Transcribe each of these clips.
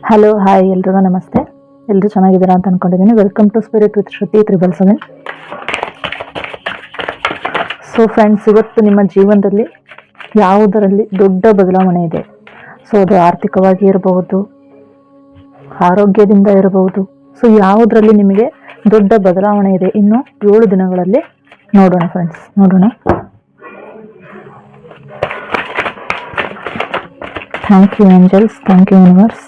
Hello hi ಎಲ್ರಿಗೂ ನಮಸ್ತೆ. ಎಲ್ಲರೂ ಚೆನ್ನಾಗಿದ್ದೀರಾ ಅಂತ ಅನ್ಕೊಂಡಿದ್ದೀನಿ. Welcome to spirit with Shruti 777. So friends, ಇವತ್ತು ನಿಮ್ಮ ಜೀವನದಲ್ಲಿ ಯಾವುದರಲ್ಲಿ ದೊಡ್ಡ ಬದಲಾವಣೆ ಇದೆ? ಸೊ ಅದು ಆರ್ಥಿಕವಾಗಿ ಇರಬಹುದು, ಆರೋಗ್ಯದಿಂದ ಇರಬಹುದು. ಸೊ ಯಾವುದರಲ್ಲಿ ನಿಮಗೆ ದೊಡ್ಡ ಬದಲಾವಣೆ ಇದೆ? ಇನ್ನು 7 ದಿನಗಳಲ್ಲಿ ನೋಡೋಣ ಫ್ರೆಂಡ್ಸ್, ನೋಡೋಣ. Thank you angels, thank you universe,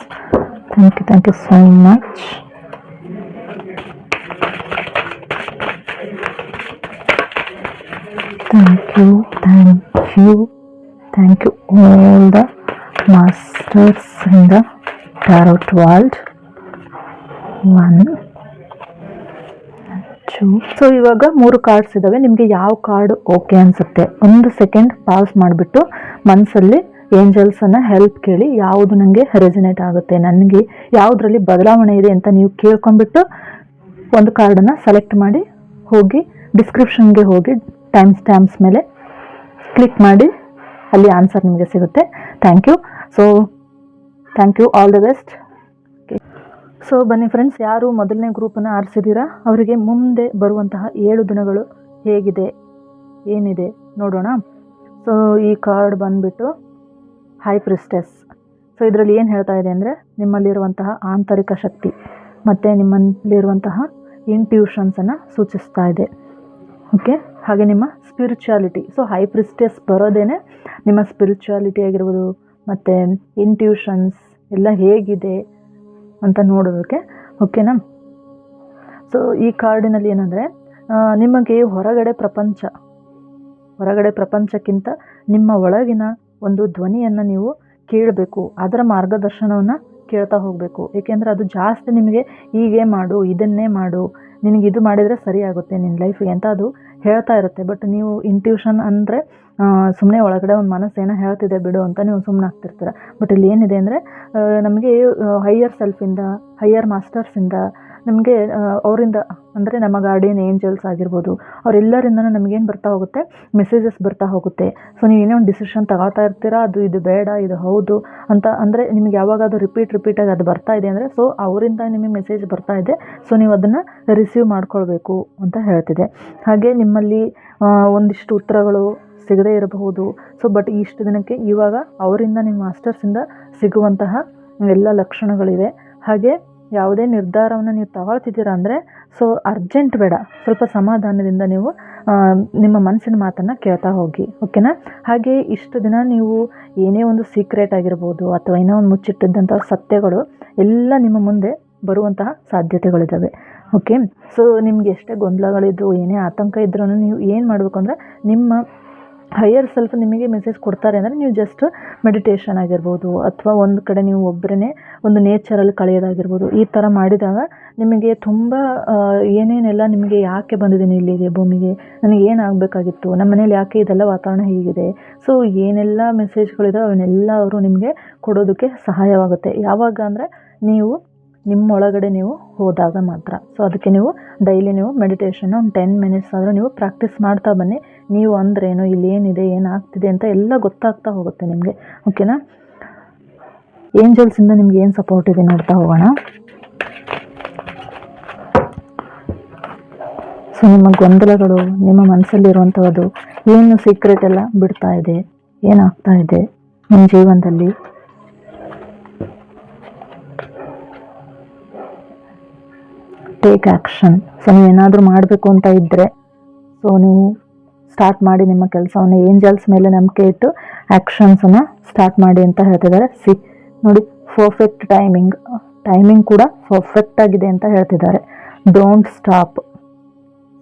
thank you so much. Thank you all the masters in the tarot world. 1 2. So ಇವಾಗ 3 ಕಾರ್ಡ್ಸ್ ಇದಾವೆ. ನಿಮಗೆ ಯಾವ ಕಾರ್ಡ್ ಓಕೆ ಅನ್ಸುತ್ತೆ, 1 ಸೆಕೆಂಡ್ ಪಾಸ್ ಮಾಡಿಬಿಟ್ಟು ಮನಸ್ಸಲ್ಲಿ ಏಂಜಲ್ಸನ್ನು ಹೆಲ್ಪ್ ಕೇಳಿ, ಯಾವುದು ನನಗೆ ರೆಸನೇಟ್ ಆಗುತ್ತೆ, ನನಗೆ ಯಾವುದರಲ್ಲಿ ಬದಲಾವಣೆ ಇದೆ ಅಂತ ನೀವು ಕೇಳ್ಕೊಂಡ್ಬಿಟ್ಟು ಒಂದು ಕಾರ್ಡನ್ನು ಸೆಲೆಕ್ಟ್ ಮಾಡಿ ಹೋಗಿ ಡಿಸ್ಕ್ರಿಪ್ಷನ್ಗೆ ಹೋಗಿ ಟೈಮ್ ಸ್ಟ್ಯಾಂಪ್ಸ್ ಮೇಲೆ ಕ್ಲಿಕ್ ಮಾಡಿ, ಅಲ್ಲಿ ಆನ್ಸರ್ ನಿಮಗೆ ಸಿಗುತ್ತೆ. Thank you. So thank you, all the best. So ಬನ್ನಿ ಫ್ರೆಂಡ್ಸ್, ಯಾರು ಮೊದಲನೇ ಗ್ರೂಪನ್ನು ಆರಿಸಿದ್ದೀರಾ ಅವರಿಗೆ ಮುಂದೆ ಬರುವಂತಹ 7 ದಿನಗಳು ಹೇಗಿದೆ, ಏನಿದೆ ನೋಡೋಣ. ಸೊ ಈ ಕಾರ್ಡ್ ಬಂದುಬಿಟ್ಟು ಹೈ ಪ್ರಿಸ್ಟೆಸ್. ಸೊ ಇದರಲ್ಲಿ ಏನು ಹೇಳ್ತಾ ಇದೆ ಅಂದರೆ, ನಿಮ್ಮಲ್ಲಿರುವಂತಹ ಆಂತರಿಕ ಶಕ್ತಿ ಮತ್ತು ನಿಮ್ಮಲ್ಲಿರುವಂತಹ ಇಂಟ್ಯೂಷನ್ಸನ್ನು ಸೂಚಿಸ್ತಾ ಇದೆ. ಓಕೆ, ಹಾಗೆ ನಿಮ್ಮ ಸ್ಪಿರಿಚುಯಾಲಿಟಿ. ಸೊ ಹೈ ಪ್ರಿಸ್ಟೆಸ್ ಬರೋದೇನೆ ನಿಮ್ಮ ಸ್ಪಿರಿಚುಯಾಲಿಟಿ ಆಗಿರ್ಬೋದು ಮತ್ತು ಇಂಟ್ಯೂಷನ್ಸ್ ಎಲ್ಲ ಹೇಗಿದೆ ಅಂತ ನೋಡೋದಕ್ಕೆ. ಓಕೆನಾ? ಸೊ ಈ ಕಾರ್ಡಿನಲ್ಲಿ ಏನಂದರೆ, ನಿಮಗೆ ಹೊರಗಡೆ ಪ್ರಪಂಚಕ್ಕಿಂತ ನಿಮ್ಮ ಒಳಗಿನ ಒಂದು ಧ್ವನಿಯನ್ನು ನೀವು ಕೇಳಬೇಕು, ಅದರ ಮಾರ್ಗದರ್ಶನವನ್ನು ಕೇಳ್ತಾ ಹೋಗಬೇಕು. ಏಕೆಂದರೆ ಅದು ಜಾಸ್ತಿ ನಿಮಗೆ ಹೀಗೆ ಮಾಡು, ಇದನ್ನೇ ಮಾಡು, ನಿನಗೆ ಇದು ಮಾಡಿದರೆ ಸರಿ ಆಗುತ್ತೆ ನಿನ್ನ ಲೈಫಿಗೆ ಅಂತ ಅದು ಹೇಳ್ತಾ ಇರುತ್ತೆ. ಬಟ್ ನೀವು ಇಂಟ್ಯೂಷನ್ ಅಂದರೆ ಸುಮ್ಮನೆ ಒಳಗಡೆ ಒಂದು ಮನಸ್ಸು ಏನೋ ಹೇಳ್ತಿದೆ ಬಿಡು ಅಂತ ನೀವು ಸುಮ್ಮನೆ ಆಗ್ತಿರ್ತೀರ. ಬಟ್ ಇಲ್ಲಿ ಏನಿದೆ ಅಂದರೆ, ನಮಗೆ ಹೈಯರ್ ಸೆಲ್ಫಿಂದ, ಹೈಯರ್ ಮಾಸ್ಟರ್ಸಿಂದ, ನಮಗೆ ಅವರಿಂದ ಅಂದರೆ ನಮ್ಮ ಗಾರ್ಡಿಯನ್ ಏಂಜಲ್ಸ್ ಆಗಿರ್ಬೋದು, ಅವರೆಲ್ಲರಿಂದನೂ ನಮಗೇನು ಬರ್ತಾ ಹೋಗುತ್ತೆ, ಮೆಸೇಜಸ್ ಬರ್ತಾ ಹೋಗುತ್ತೆ. ಸೊ ನೀವು ಏನೇ ಒಂದು ಡಿಸಿಷನ್ ತಗೊಳ್ತಾ ಇರ್ತೀರಾ, ಇದು ಬೇಡ, ಇದು ಹೌದು ಅಂತ ಅಂದರೆ ನಿಮಗೆ ಯಾವಾಗ ಅದು ರಿಪೀಟಾಗಿ ಅದು ಬರ್ತಾ ಇದೆ ಅಂದರೆ, ಸೊ ಅವರಿಂದ ನಿಮಗೆ ಮೆಸೇಜ್ ಬರ್ತಾ ಇದೆ. ಸೊ ನೀವು ಅದನ್ನು ರಿಸೀವ್ ಮಾಡ್ಕೊಳ್ಬೇಕು ಅಂತ ಹೇಳ್ತಿದೆ. ಹಾಗೆ ನಿಮ್ಮಲ್ಲಿ ಒಂದಿಷ್ಟು ಉತ್ತರಗಳು ಸಿಗದೇ ಇರಬಹುದು. ಸೊ ಬಟ್ ಇಷ್ಟು ದಿನಕ್ಕೆ ಇವಾಗ ಅವರಿಂದ ನಿಮ್ಮ ಮಾಸ್ಟರ್ಸಿಂದ ಸಿಗುವಂತಹ ಎಲ್ಲ ಲಕ್ಷಣಗಳಿವೆ. ಹಾಗೆ ಯಾವುದೇ ನಿರ್ಧಾರವನ್ನು ನೀವು ತಗೊಳ್ತಿದ್ದೀರಾ ಅಂದರೆ, ಸೊ ಅರ್ಜೆಂಟ್ ಬೇಡ, ಸ್ವಲ್ಪ ಸಮಾಧಾನದಿಂದ ನೀವು ನಿಮ್ಮ ಮನಸ್ಸಿನ ಮಾತನ್ನು ಕೇಳ್ತಾ ಹೋಗಿ. ಓಕೆನಾ? ಹಾಗೆ ಇಷ್ಟು ದಿನ ನೀವು ಏನೇ ಒಂದು ಸೀಕ್ರೆಟ್ ಆಗಿರ್ಬೋದು ಅಥವಾ ಏನೋ ಒಂದು ಮುಚ್ಚಿಟ್ಟಿದ್ದಂಥ ಸತ್ಯಗಳು ಎಲ್ಲ ನಿಮ್ಮ ಮುಂದೆ ಬರುವಂತಹ ಸಾಧ್ಯತೆಗಳಿದ್ದಾವೆ. ಓಕೆ, ಸೊ ನಿಮಗೆ ಎಷ್ಟೇ ಗೊಂದಲಗಳಿದ್ದು, ಏನೇ ಆತಂಕ ಇದ್ರೂ ನೀವು ಏನು ಮಾಡಬೇಕು ಅಂದರೆ, ನಿಮ್ಮ ಹೈಯರ್ ಸೆಲ್ಫ್ ನಿಮಗೆ ಮೆಸೇಜ್ ಕೊಡ್ತಾರೆ ಅಂದರೆ ನೀವು ಜಸ್ಟ್ ಮೆಡಿಟೇಷನ್ ಆಗಿರ್ಬೋದು ಅಥವಾ ಒಂದು ಕಡೆ ನೀವು ಒಬ್ಬರೇ ಒಂದು ನೇಚರಲ್ಲಿ ಕಳೆಯೋದಾಗಿರ್ಬೋದು, ಈ ಥರ ಮಾಡಿದಾಗ ನಿಮಗೆ ತುಂಬ ಏನೇನೆಲ್ಲ ನಿಮಗೆ ಯಾಕೆ ಬಂದಿದ್ದೀನಿ ಇಲ್ಲಿಗೆ ಭೂಮಿಗೆ, ನನಗೆ ಏನಾಗಬೇಕಾಗಿತ್ತು, ನಮ್ಮ ಮನೇಲಿ ಯಾಕೆ ಇದೆಲ್ಲ ವಾತಾವರಣ ಹೀಗಿದೆ, ಸೊ ಏನೆಲ್ಲ ಮೆಸೇಜ್ಗಳಿದಾವೆ ಅವನ್ನೆಲ್ಲ ಅವರು ನಿಮಗೆ ಕೊಡೋದಕ್ಕೆ ಸಹಾಯವಾಗುತ್ತೆ. ಯಾವಾಗ ಅಂದರೆ ನೀವು ನಿಮ್ಮೊಳಗಡೆ ನೀವು ಹೋದಾಗ ಮಾತ್ರ. ಸೊ ಅದಕ್ಕೆ ನೀವು ಡೈಲಿ ನೀವು ಮೆಡಿಟೇಷನ್ ಒಂದು 10 ಮಿನಿಟ್ಸ್ ಆದರೂ ನೀವು ಪ್ರಾಕ್ಟೀಸ್ ಮಾಡ್ತಾ ಬನ್ನಿ. ನೀವು ಅಂದ್ರೇನು, ಇಲ್ಲಿ ಏನಿದೆ, ಏನಾಗ್ತಿದೆ ಅಂತ ಎಲ್ಲ ಗೊತ್ತಾಗ್ತಾ ಹೋಗುತ್ತೆ ನಿಮಗೆ. ಓಕೆನಾ? ಏಂಜಲ್ಸಿಂದ ನಿಮ್ಗೆ ಏನು ಸಪೋರ್ಟ್ ಇದೆ ನೋಡ್ತಾ ಹೋಗೋಣ. ಸೊ ನಿಮ್ಮ ಗೊಂದಲಗಳು, ನಿಮ್ಮ ಮನಸ್ಸಲ್ಲಿರುವಂಥದ್ದು ಏನು ಸೀಕ್ರೆಟ್ ಎಲ್ಲ ಬಿಡ್ತಾ ಇದೆ, ಏನಾಗ್ತಾ ಇದೆ ನಿಮ್ಮ ಜೀವನದಲ್ಲಿ. Take action. ಸೊ ನೀವು ಏನಾದರೂ ಮಾಡಬೇಕು ಅಂತ ಇದ್ದರೆ, ಸೊ ನೀವು ಸ್ಟಾರ್ಟ್ ಮಾಡಿ ನಿಮ್ಮ ಕೆಲಸವನ್ನು. ಏಂಜಲ್ಸ್ ಮೇಲೆ ನಂಬಿಕೆ ಇಟ್ಟು ಆ್ಯಕ್ಷನ್ಸನ್ನು ಸ್ಟಾರ್ಟ್ ಮಾಡಿ ಅಂತ ಹೇಳ್ತಿದ್ದಾರೆ. ನೋಡಿ, ಪರ್ಫೆಕ್ಟ್ ಟೈಮಿಂಗ್ ಕೂಡ ಪರ್ಫೆಕ್ಟ್ ಆಗಿದೆ ಅಂತ ಹೇಳ್ತಿದ್ದಾರೆ. Don't stop.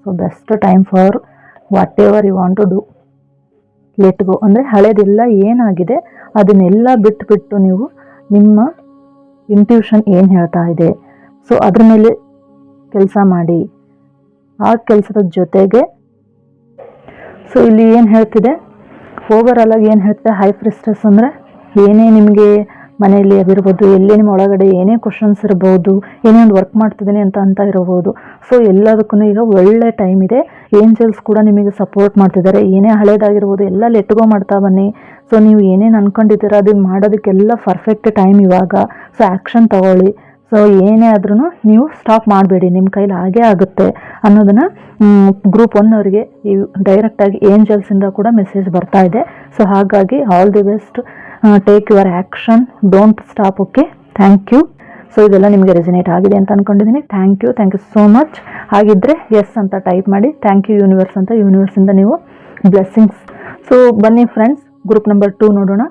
So best time for whatever you want to do. Let go ಅಂದರೆ ಹಳೇದೆಲ್ಲ ಏನಾಗಿದೆ ಅದನ್ನೆಲ್ಲ ಬಿಟ್ಟು ನೀವು ನಿಮ್ಮ ಇಂಟ್ಯೂಷನ್ ಏನು ಹೇಳ್ತಾ ಇದೆ, ಸೊ ಅದ್ರ ಮೇಲೆ ಕೆಲಸ ಮಾಡಿ. ಆ ಕೆಲಸದ ಜೊತೆಗೆ ಸೊ ಇಲ್ಲಿ ಏನು ಹೇಳ್ತಿದೆ, ಓವರಾಲ್ ಆಗಿ ಏನು ಹೇಳ್ತಿದೆ, ಹೈ ಪ್ರಿಸ್ಟೆಸ್ ಅಂದರೆ ಏನೇ ನಿಮಗೆ ಮನೆಯಲ್ಲಿ ಆಗಿರ್ಬೋದು, ಎಲ್ಲೇ ನಿಮ್ಮ ಒಳಗಡೆ ಏನೇ ಕ್ವಶನ್ಸ್ ಇರ್ಬೋದು, ಏನೇ ಒಂದು ವರ್ಕ್ ಮಾಡ್ತಿದ್ದೀನಿ ಅಂತ ಇರಬಹುದು. ಸೊ ಎಲ್ಲದಕ್ಕೂ ಈಗ ಒಳ್ಳೆ ಟೈಮ್ ಇದೆ. ಏಂಜಲ್ಸ್ ಕೂಡ ನಿಮಗೆ ಸಪೋರ್ಟ್ ಮಾಡ್ತಿದ್ದಾರೆ. ಏನೇ ಹಳೇದಾಗಿರ್ಬೋದು ಎಲ್ಲ ಲೆಟ್ಗೋ ಮಾಡ್ತಾ ಬನ್ನಿ. ಸೊ ನೀವು ಏನೇನು ಅಂದ್ಕೊಂಡಿದ್ದೀರ ಅದನ್ನು ಮಾಡೋದಕ್ಕೆಲ್ಲ ಪರ್ಫೆಕ್ಟ್ ಟೈಮ್ ಇವಾಗ. ಸೊ ಆ್ಯಕ್ಷನ್ ತಗೊಳ್ಳಿ. ಸೊ ಏನೇ ಆದ್ರೂ ನೀವು ಸ್ಟಾಪ್ ಮಾಡಬೇಡಿ, ನಿಮ್ಮ ಕೈಲಿ ಆಗೇ ಆಗುತ್ತೆ ಅನ್ನೋದನ್ನು ಗ್ರೂಪ್ 1 ಅವರಿಗೆ ಈ ಡೈರೆಕ್ಟಾಗಿ ಏಂಜಲ್ಸಿಂದ ಕೂಡ ಮೆಸೇಜ್ ಬರ್ತಾ ಇದೆ. ಸೊ ಹಾಗಾಗಿ all the best, take your action, don't stop. Okay, thank you. So ಇದೆಲ್ಲ ನಿಮಗೆ ರೆಸಿನೇಟ್ ಆಗಿದೆ ಅಂತ ಅಂದ್ಕೊಂಡಿದ್ದೀನಿ. Thank you so much. ಹಾಗಿದ್ದರೆ ಎಸ್ ಅಂತ ಟೈಪ್ ಮಾಡಿ, ಥ್ಯಾಂಕ್ ಯು ಯೂನಿವರ್ಸ್ ಅಂತ. ಯೂನಿವರ್ಸಿಂದ ನೀವು ಬ್ಲೆಸ್ಸಿಂಗ್ಸ್. ಸೊ ಬನ್ನಿ ಫ್ರೆಂಡ್ಸ್, ಗ್ರೂಪ್ ನಂಬರ್ 2 ನೋಡೋಣ.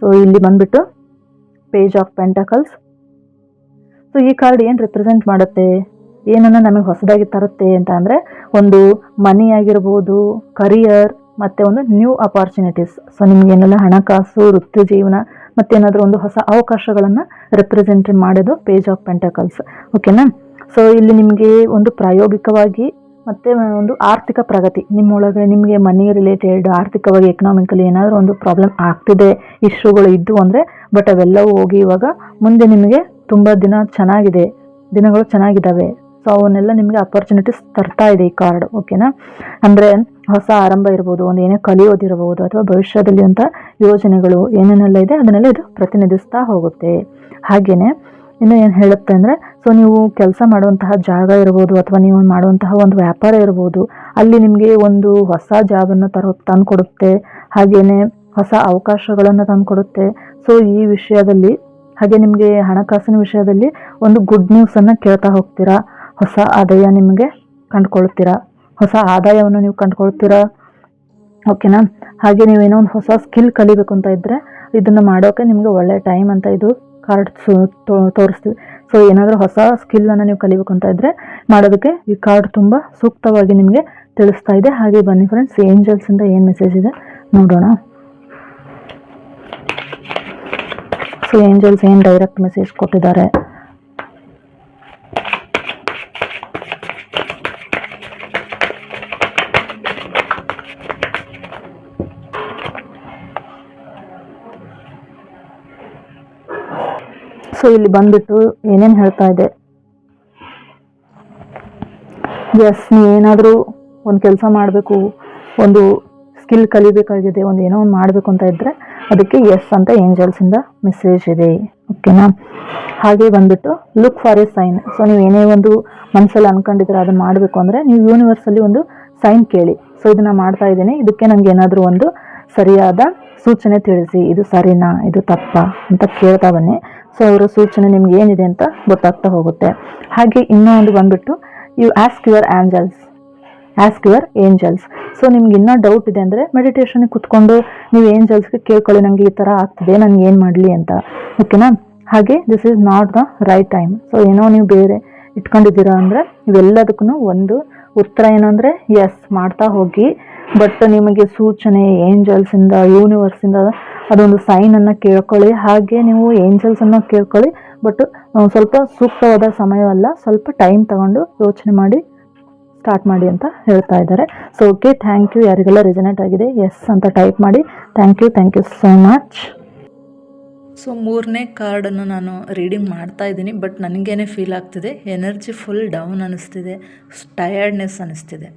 ಸೊ ಇಲ್ಲಿ ಬಂದುಬಿಟ್ಟು ಪೇಜ್ ಆಫ್ ಪೆಂಟಕಲ್ಸ್. ಸೊ ಈ ಕಾರ್ಡ್ ಏನು ರಿಪ್ರೆಸೆಂಟ್ ಮಾಡುತ್ತೆ, ಏನನ್ನು ನಮಗೆ ಹೊಸದಾಗಿ ತರುತ್ತೆ ಅಂತ ಅಂದರೆ, ಒಂದು ಮನಿ ಆಗಿರ್ಬೋದು, ಕರಿಯರ್, ಮತ್ತು ಒಂದು ನ್ಯೂ ಅಪಾರ್ಚುನಿಟೀಸ್. ಸೊ ನಿಮಗೇನೆಲ್ಲ ಹಣಕಾಸು, ವೃತ್ತಿ ಜೀವನ, ಮತ್ತೇನಾದರೂ ಒಂದು ಹೊಸ ಅವಕಾಶಗಳನ್ನು ರೆಪ್ರೆಸೆಂಟ್ ಮಾಡೋದು ಪೇಜ್ ಆಫ್ ಪೆಂಟಕಲ್ಸ್. ಓಕೆನಾ. ಸೊ ಇಲ್ಲಿ ನಿಮಗೆ ಒಂದು ಪ್ರಾಯೋಗಿಕವಾಗಿ ಮತ್ತು ಒಂದು ಆರ್ಥಿಕ ಪ್ರಗತಿ, ನಿಮ್ಮೊಳಗೆ ನಿಮಗೆ ಮನಿ ರಿಲೇಟೆಡ್ ಆರ್ಥಿಕವಾಗಿ ಎಕನಾಮಿಕಲಿ ಏನಾದರೂ ಒಂದು ಪ್ರಾಬ್ಲಮ್ ಆಗ್ತಿದೆ, ಇಶ್ಯೂಗಳು ಇದ್ದು ಅಂದರೆ, ಬಟ್ ಅವೆಲ್ಲವೂ ಹೋಗಿ ಇವಾಗ ಮುಂದೆ ನಿಮಗೆ ತುಂಬ ದಿನಗಳು ಚೆನ್ನಾಗಿದ್ದಾವೆ. ಸೊ ಅವನ್ನೆಲ್ಲ ನಿಮಗೆ ಅಪರ್ಚುನಿಟೀಸ್ ತರ್ತಾ ಇದೆ ಈ ಕಾರ್ಡ್. ಓಕೆನಾ. ಅಂದರೆ ಹೊಸ ಆರಂಭ ಇರ್ಬೋದು, ಒಂದು ಏನೇ ಕಲಿಯೋದಿರ್ಬೋದು, ಅಥವಾ ಭವಿಷ್ಯದಲ್ಲಿ ಅಂತ ಯೋಜನೆಗಳು ಏನೇನೆಲ್ಲ ಇದೆ ಅದನ್ನೆಲ್ಲ ಇದು ಪ್ರತಿನಿಧಿಸ್ತಾ ಹೋಗುತ್ತೆ. ಹಾಗೆಯೇ ಇನ್ನು ಏನು ಹೇಳುತ್ತೆ ಅಂದರೆ, ಸೊ ನೀವು ಕೆಲಸ ಮಾಡುವಂತಹ ಜಾಗ ಇರ್ಬೋದು, ಅಥವಾ ನೀವು ಮಾಡುವಂತಹ ಒಂದು ವ್ಯಾಪಾರ ಇರ್ಬೋದು, ಅಲ್ಲಿ ನಿಮಗೆ ಒಂದು ಹೊಸ ಜಾಬನ್ನು ತಂದುಕೊಡುತ್ತೆ. ಹಾಗೆಯೇ ಹೊಸ ಅವಕಾಶಗಳನ್ನು ತಂದುಕೊಡುತ್ತೆ. ಸೊ ಈ ವಿಷಯದಲ್ಲಿ, ಹಾಗೆ ನಿಮಗೆ ಹಣಕಾಸಿನ ವಿಷಯದಲ್ಲಿ ಒಂದು ಗುಡ್ ನ್ಯೂಸನ್ನು ಕೇಳ್ತಾ ಹೋಗ್ತೀರಾ. ಹೊಸ ಆದಾಯ ನಿಮಗೆ ಕಂಡುಕೊಳ್ತೀರಾ, ಹೊಸ ಆದಾಯವನ್ನು ನೀವು ಕಂಡುಕೊಳ್ತೀರಾ. ಓಕೆನಾ. ಹಾಗೆ ನೀವೇನೋ ಒಂದು ಹೊಸ ಸ್ಕಿಲ್ ಕಲಿಬೇಕು ಅಂತ ಇದ್ದರೆ, ಇದನ್ನು ಮಾಡೋಕ್ಕೆ ನಿಮಗೆ ಒಳ್ಳೆಯ ಟೈಮ್ ಅಂತ ಇದು ಕಾರ್ಡ್ ತೋರಿಸ್ತೀವಿ. ಸೊ ಏನಾದರೂ ಹೊಸ ಸ್ಕಿಲ್ಲನ್ನು ನೀವು ಕಲಿಬೇಕು ಅಂತ ಇದ್ದರೆ ಮಾಡೋದಕ್ಕೆ ಈ ಕಾರ್ಡ್ ತುಂಬ ಸೂಕ್ತವಾಗಿ ನಿಮಗೆ ತಿಳಿಸ್ತಾ ಇದೆ. ಹಾಗೆ ಬನ್ನಿ ಫ್ರೆಂಡ್ಸ್, ಏಂಜಲ್ಸಿಂದ ಏನು ಮೆಸೇಜ್ ಇದೆ ನೋಡೋಣ. ಸೊ ಏಂಜಲ್ಸ್ ಏನು ಡೈರೆಕ್ಟ್ ಮೆಸೇಜ್ ಕೊಟ್ಟಿದ್ದಾರೆ. ಸೊ ಇಲ್ಲಿ ಬಂದ್ಬಿಟ್ಟು ಏನೇನು ಹೇಳ್ತಾ ಇದೆ, ಎಸ್ ನೀವೇನಾದರೂ ಒಂದು ಕೆಲಸ ಮಾಡಬೇಕು, ಒಂದು ಸ್ಕಿಲ್ ಕಲಿಬೇಕಾಗಿದೆ, ಒಂದು ಏನೋ ಒಂದು ಮಾಡಬೇಕು ಅಂತ ಇದ್ದರೆ ಅದಕ್ಕೆ ಎಸ್ ಅಂತ ಏಂಜಲ್ಸಿಂದ ಮೆಸೇಜ್ ಇದೆ. ಓಕೆನಾ. ಹಾಗೆ ಬಂದ್ಬಿಟ್ಟು look for a sign. So ನೀವು ಏನೇ ಒಂದು ಮನಸ್ಸಲ್ಲಿ ಅಂದ್ಕೊಂಡಿದ್ರೆ ಅದನ್ನು ಮಾಡಬೇಕು ಅಂದರೆ ನೀವು ಯೂನಿವರ್ಸಲ್ಲಿ ಒಂದು ಸೈನ್ ಕೇಳಿ. ಸೊ ಇದನ್ನು ಮಾಡ್ತಾ ಇದ್ದೀನಿ, ಇದಕ್ಕೆ ನನಗೆ ಏನಾದರೂ ಒಂದು ಸರಿಯಾದ ಸೂಚನೆ ತಿಳಿಸಿ, ಇದು ಸರಿನಾ ಇದು ತಪ್ಪಾ ಅಂತ ಕೇಳ್ತಾ ಬನ್ನಿ. ಸೊ ಅವರ ಸೂಚನೆ ನಿಮ್ಗೆ ಏನಿದೆ ಅಂತ ಗೊತ್ತಾಗ್ತಾ ಹೋಗುತ್ತೆ. ಹಾಗೆ ಇನ್ನೂ ಒಂದು ಬಂದ್ಬಿಟ್ಟು, you ask your angels. So ನಿಮ್ಗೆ ಇನ್ನೂ ಡೌಟ್ ಇದೆ ಅಂದರೆ ಮೆಡಿಟೇಷನ್ಗೆ ಕುತ್ಕೊಂಡು ನೀವು ಏಂಜಲ್ಸ್ಗೆ ಕೇಳ್ಕೊಳ್ಳಿ, ನನಗೆ ಈ ಥರ ಆಗ್ತಿದೆ, ನನಗೆ ಏನು ಮಾಡಲಿ ಅಂತ. ಓಕೆನಾ. ಹಾಗೆ this is not the right time. So ಏನೋ ನೀವು ಬೇರೆ ಇಟ್ಕೊಂಡಿದ್ದೀರಾ ಅಂದರೆ ಇವೆಲ್ಲದಕ್ಕೂ ಒಂದು ಉತ್ತರ ಏನಂದರೆ ಎಸ್ ಮಾಡ್ತಾ ಹೋಗಿ. ಬಟ್ ನಿಮಗೆ ಸೂಚನೆ ಏಂಜಲ್ಸಿಂದ, ಯೂನಿವರ್ಸಿಂದ ಅದೊಂದು ಸೈನನ್ನು ಕೇಳ್ಕೊಳ್ಳಿ. ಹಾಗೆ ನೀವು ಏಂಜಲ್ಸನ್ನು ಕೇಳ್ಕೊಳ್ಳಿ, ಬಟ್ ಸ್ವಲ್ಪ ಸೂಕ್ತವಾದ ಸಮಯವಲ್ಲ, ಸ್ವಲ್ಪ ಟೈಮ್ ತಗೊಂಡು ಯೋಚನೆ ಮಾಡಿ ಸ್ಟಾರ್ಟ್ ಮಾಡಿ ಅಂತ ಹೇಳ್ತಾ ಇದ್ದಾರೆ. So okay, thank you. ಯಾರಿಗೆಲ್ಲ ರೆಸನೇಟ್ ಆಗಿದೆ ಎಸ್ ಅಂತ ಟೈಪ್ ಮಾಡಿ. Thank you so much. So 3ನೇ ಕಾರ್ಡನ್ನು ನಾನು ರೀಡಿಂಗ್ ಮಾಡ್ತಾ ಇದ್ದೀನಿ, ಬಟ್ ನನಗೇನೆ ಫೀಲ್ ಆಗ್ತಿದೆ, ಎನರ್ಜಿ ಫುಲ್ ಡೌನ್ ಅನ್ನಿಸ್ತಿದೆ, ಟಯರ್ಡ್ನೆಸ್ ಅನ್ನಿಸ್ತಿದೆ.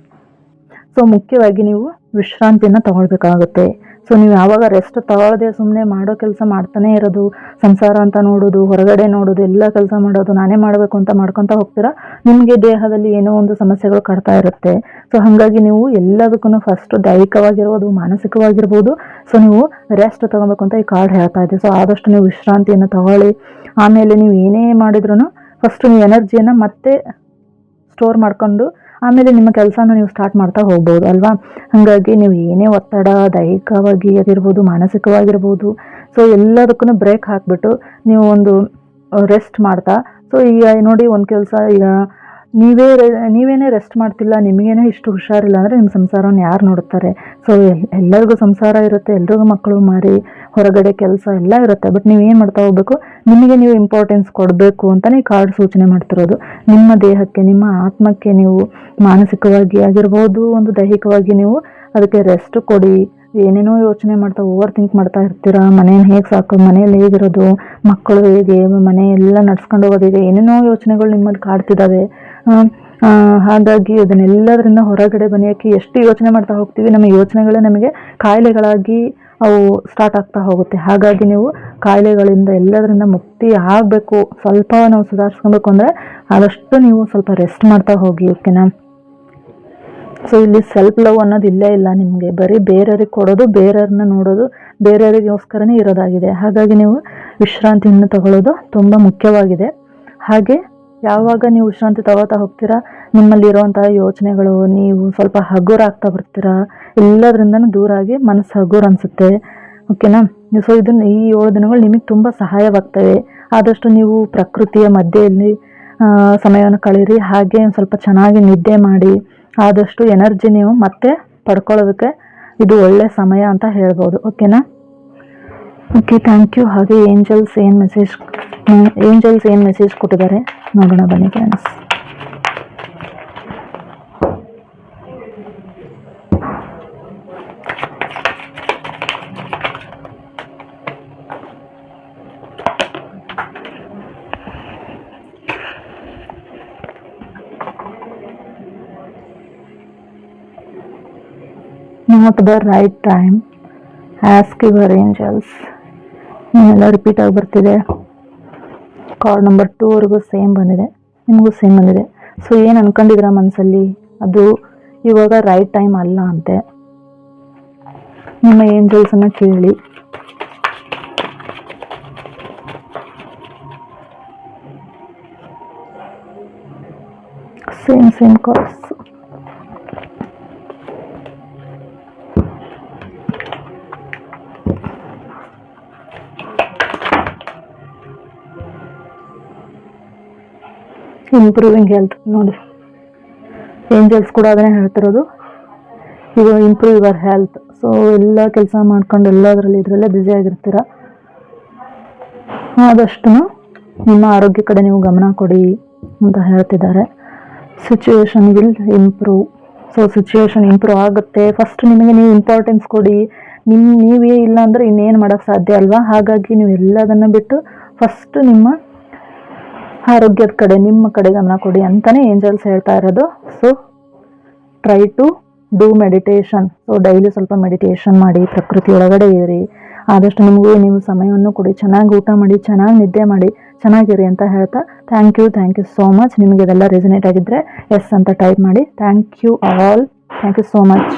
ಸೊ ಮುಖ್ಯವಾಗಿ ನೀವು ವಿಶ್ರಾಂತಿಯನ್ನು ತಗೊಳ್ಬೇಕಾಗುತ್ತೆ. ಸೊ ನೀವು ಯಾವಾಗ ರೆಸ್ಟ್ ತಗೊಳ್ಳದೆ ಸುಮ್ಮನೆ ಮಾಡೋ ಕೆಲಸ ಮಾಡ್ತಾನೆ ಇರೋದು, ಸಂಸಾರ ಅಂತ ನೋಡೋದು, ಹೊರಗಡೆ ನೋಡೋದು, ಎಲ್ಲ ಕೆಲಸ ಮಾಡೋದು, ನಾನೇ ಮಾಡಬೇಕು ಅಂತ ಮಾಡ್ಕೊತಾ ಹೋಗ್ತೀರಾ, ನಿಮಗೆ ದೇಹದಲ್ಲಿ ಏನೋ ಒಂದು ಸಮಸ್ಯೆಗಳು ಕಾಡ್ತಾ ಇರುತ್ತೆ. ಸೊ ಹಾಗಾಗಿ ನೀವು ಎಲ್ಲದಕ್ಕೂ ಫಸ್ಟು ದೈಹಿಕವಾಗಿರ್ಬೋದು, ಮಾನಸಿಕವಾಗಿರ್ಬೋದು, ಸೊ ನೀವು ರೆಸ್ಟ್ ತೊಗೊಬೇಕು ಅಂತ ಈ ಕಾರ್ಡ್ ಹೇಳ್ತಾ ಇದೆ. ಸೊ ಆದಷ್ಟು ನೀವು ವಿಶ್ರಾಂತಿಯನ್ನು ತಗೊಳ್ಳಿ. ಆಮೇಲೆ ನೀವು ಏನೇ ಮಾಡಿದ್ರೂ ಫಸ್ಟು ನೀವು ಎನರ್ಜಿಯನ್ನು ಮತ್ತೆ ಸ್ಟೋರ್ ಮಾಡ್ಕೊಂಡು ಆಮೇಲೆ ನಿಮ್ಮ ಕೆಲಸನ ನೀವು ಸ್ಟಾರ್ಟ್ ಮಾಡ್ತಾ ಹೋಗ್ಬೋದು ಅಲ್ವಾ. ಹಾಗಾಗಿ ನೀವು ಏನೇ ಒತ್ತಡ ದೈಹಿಕವಾಗಿ ಆಗಿರ್ಬೋದು, ಮಾನಸಿಕವಾಗಿರ್ಬೋದು, ಸೊ ಎಲ್ಲದಕ್ಕೂ ಬ್ರೇಕ್ ಹಾಕಿಬಿಟ್ಟು ನೀವು ಒಂದು ರೆಸ್ಟ್ ಮಾಡ್ತಾ. ಸೊ ಈಗ ನೋಡಿ, ಒಂದು ಕೆಲಸ ಈಗ ನೀವೇನೇ ರೆಸ್ಟ್ ಮಾಡ್ತಿಲ್ಲ, ನಿಮಗೇನೆ ಇಷ್ಟು ಹುಷಾರಿಲ್ಲ ಅಂದರೆ ನಿಮ್ಮ ಸಂಸಾರವನ್ನು ಯಾರು ನೋಡುತ್ತಾರೆ. ಸೊ ಎಲ್ಲರಿಗೂ ಸಂಸಾರ ಇರುತ್ತೆ, ಎಲ್ರಿಗೂ ಮಕ್ಕಳು ಮಾರಿ ಹೊರಗಡೆ ಕೆಲಸ ಎಲ್ಲ ಇರುತ್ತೆ. ಬಟ್ ನೀವು ಏನು ಮಾಡ್ತಾ ಹೋಗ್ಬೇಕು, ನಿಮಗೆ ನೀವು ಇಂಪಾರ್ಟೆನ್ಸ್ ಕೊಡಬೇಕು ಅಂತಲೇ ಕಾರ್ಡ್ ಸೂಚನೆ ಮಾಡ್ತಿರೋದು. ನಿಮ್ಮ ದೇಹಕ್ಕೆ, ನಿಮ್ಮ ಆತ್ಮಕ್ಕೆ ನೀವು ಮಾನಸಿಕವಾಗಿ ಆಗಿರ್ಬೋದು, ಒಂದು ದೈಹಿಕವಾಗಿ ನೀವು ಅದಕ್ಕೆ ರೆಸ್ಟ್ ಕೊಡಿ. ಏನೇನೋ ಯೋಚನೆ ಮಾಡ್ತಾ ಓವರ್ ಥಿಂಕ್ ಮಾಡ್ತಾ ಇರ್ತೀರಾ, ಮನೇನ ಹೇಗೆ ಸಾಕು, ಮನೇಲಿ ಹೇಗಿರೋದು, ಮಕ್ಕಳು ಹೇಗೆ, ಮನೆ ಎಲ್ಲ ನಡ್ಸ್ಕೊಂಡು ಹೋಗೋದು, ಹೇಗೆ ಏನೇನೋ ಯೋಚನೆಗಳು ನಿಮ್ಮಲ್ಲಿ ಕಾಡ್ತಿದ್ದಾವೆ. ಹಾಗಾಗಿ ಅದನ್ನೆಲ್ಲದರಿಂದ ಹೊರಗಡೆ ಬನ್ನಿಯೋಕ್ಕೆ ಎಷ್ಟು ಯೋಚನೆ ಮಾಡ್ತಾ ಹೋಗ್ತೀವಿ, ನಮ್ಮ ಯೋಚನೆಗಳೇ ನಮಗೆ ಕಾಯಿಲೆಗಳಾಗಿ ಅವು ಸ್ಟಾರ್ಟ್ ಆಗ್ತಾ ಹೋಗುತ್ತೆ. ಹಾಗಾಗಿ ನೀವು ಕಾಯಿಲೆಗಳಿಂದ ಎಲ್ಲದರಿಂದ ಮುಕ್ತಿ ಆಗಬೇಕು, ಸ್ವಲ್ಪ ನಾವು ಸುಧಾರಿಸ್ಕೊಬೇಕು ಅಂದರೆ ಆದಷ್ಟು ನೀವು ಸ್ವಲ್ಪ ರೆಸ್ಟ್ ಮಾಡ್ತಾ ಹೋಗಿ, ಓಕೆನಾ. ಸೊ ಇಲ್ಲಿ ಸೆಲ್ಫ್ ಲವ್ ಅನ್ನೋದು ಇಲ್ಲೇ ಇಲ್ಲ ನಿಮಗೆ. ಬರೀ ಬೇರೆಯವ್ರಿಗೆ ಕೊಡೋದು, ಬೇರೆಯವ್ರನ್ನ ನೋಡೋದು, ಬೇರೆಯವರಿಗೋಸ್ಕರನೇ ಇರೋದಾಗಿದೆ. ಹಾಗಾಗಿ ನೀವು ವಿಶ್ರಾಂತಿಯನ್ನು ತಗೊಳ್ಳೋದು ತುಂಬ ಮುಖ್ಯವಾಗಿದೆ. ಹಾಗೆ ಯಾವಾಗ ನೀವು ವಿಶ್ರಾಂತಿ ತಗೋತಾ ಹೋಗ್ತೀರಾ, ನಿಮ್ಮಲ್ಲಿರುವಂತಹ ಯೋಚನೆಗಳು, ನೀವು ಸ್ವಲ್ಪ ಹಗುರಾಗ್ತಾ ಬರ್ತೀರಾ, ಎಲ್ಲದರಿಂದನೂ ದೂರಾಗಿ ಮನಸ್ಸು ಹಗುರ ಅನಿಸುತ್ತೆ, ಓಕೆನಾ. ಸೊ ಇದನ್ನು ಈ 7 ದಿನಗಳು ನಿಮಗೆ ತುಂಬ ಸಹಾಯವಾಗ್ತವೆ. ಆದಷ್ಟು ನೀವು ಪ್ರಕೃತಿಯ ಮಧ್ಯೆಯಲ್ಲಿ ಸಮಯವನ್ನು ಕಳೀರಿ. ಹಾಗೆ ಸ್ವಲ್ಪ ಚೆನ್ನಾಗಿ ನಿದ್ದೆ ಮಾಡಿ, ಆದಷ್ಟು ಎನರ್ಜಿ ನೀವು ಮತ್ತೆ ಪಡ್ಕೊಳ್ಳೋದಕ್ಕೆ ಇದು ಒಳ್ಳೆ ಸಮಯ ಅಂತ ಹೇಳ್ಬೋದು, ಓಕೆನಾ. Okay, thank you. ಹಾಗೆ ಏಂಜಲ್ಸ್ ಏನು ಮೆಸೇಜ್ ಕೊಟ್ಟಿದ್ದಾರೆ ನೋಡೋಣ ಬನ್ನಿ friends. Not the right time. Ask your angels. ಎಲ್ಲ ರಿಪೀಟ್ ಆಗಿ ಬರ್ತಿದೆ. ಕಾರ್ಡ್ ನಂಬರ್ 2ವರೆಗೂ ಸೇಮ್ ಬಂದಿದೆ, ನಿಮಗೂ ಸೇಮ್ ಬಂದಿದೆ. ಸೊ ಏನು ಅನ್ಕೊಂಡಿದ್ರ ಮನಸ್ಸಲ್ಲಿ, ಅದು ಇವಾಗ ರೈಟ್ ಟೈಮ್ ಅಲ್ಲ ಅಂತೆ. ನಿಮ್ಮ ಏಂಜಲ್ಸನ್ನು ಕೇಳಿ. Same cards. ಇಂಪ್ರೂವಿಂಗ್ ಹೆಲ್ತ್ ನೋಡಿ, ಏಂಜಲ್ಸ್ ಕೂಡ ಅದನ್ನೇ ಹೇಳ್ತಿರೋದು. ಈಗ ಇಂಪ್ರೂವ್ ಯುವರ್ ಹೆಲ್ತ್. ಸೊ ಎಲ್ಲ ಕೆಲಸ ಮಾಡ್ಕೊಂಡು ಎಲ್ಲದರಲ್ಲಿ ಇದರಲ್ಲೇ ಬ್ಯುಸಿ ಆಗಿರ್ತೀರ. ಆದಷ್ಟು ನಿಮ್ಮ ಆರೋಗ್ಯ ಕಡೆ ನೀವು ಗಮನ ಕೊಡಿ ಅಂತ ಹೇಳ್ತಿದ್ದಾರೆ. Situation will improve. So situation improve ಆಗುತ್ತೆ. ಫಸ್ಟ್ ನಿಮಗೆ ನೀವು ಇಂಪಾರ್ಟೆನ್ಸ್ ಕೊಡಿ. ನೀವೇ ಇಲ್ಲ ಅಂದರೆ ಇನ್ನೇನು ಮಾಡೋಕ್ಕೆ ಸಾಧ್ಯ ಅಲ್ವಾ. ಹಾಗಾಗಿ ನೀವು ಎಲ್ಲದನ್ನು ಬಿಟ್ಟು ಫಸ್ಟ್ ನಿಮ್ಮ ಆರೋಗ್ಯದ ಕಡೆ, ನಿಮ್ಮ ಕಡೆ ಗಮನ ಕೊಡಿ ಅಂತಲೇ ಏಂಜಲ್ಸ್ ಹೇಳ್ತಾ ಇರೋದು. So try to do meditation. So daily ಸ್ವಲ್ಪ ಮೆಡಿಟೇಷನ್ ಮಾಡಿ, ಪ್ರಕೃತಿ ಒಳಗಡೆ ಇರಿ. ಆದಷ್ಟು ನಿಮಗೂ ನೀವು ಸಮಯವನ್ನು ಕೊಡಿ, ಚೆನ್ನಾಗಿ ಊಟ ಮಾಡಿ, ಚೆನ್ನಾಗಿ ನಿದ್ದೆ ಮಾಡಿ, ಚೆನ್ನಾಗಿರಿ ಅಂತ ಹೇಳ್ತಾ ಥ್ಯಾಂಕ್ ಯು ಸೋ ಮಚ್. ನಿಮಗೆ ಇದೆಲ್ಲ ರೆಸನೇಟ್ ಆಗಿದ್ದರೆ ಎಸ್ ಅಂತ ಟೈಪ್ ಮಾಡಿ. Thank you all. Thank you so much.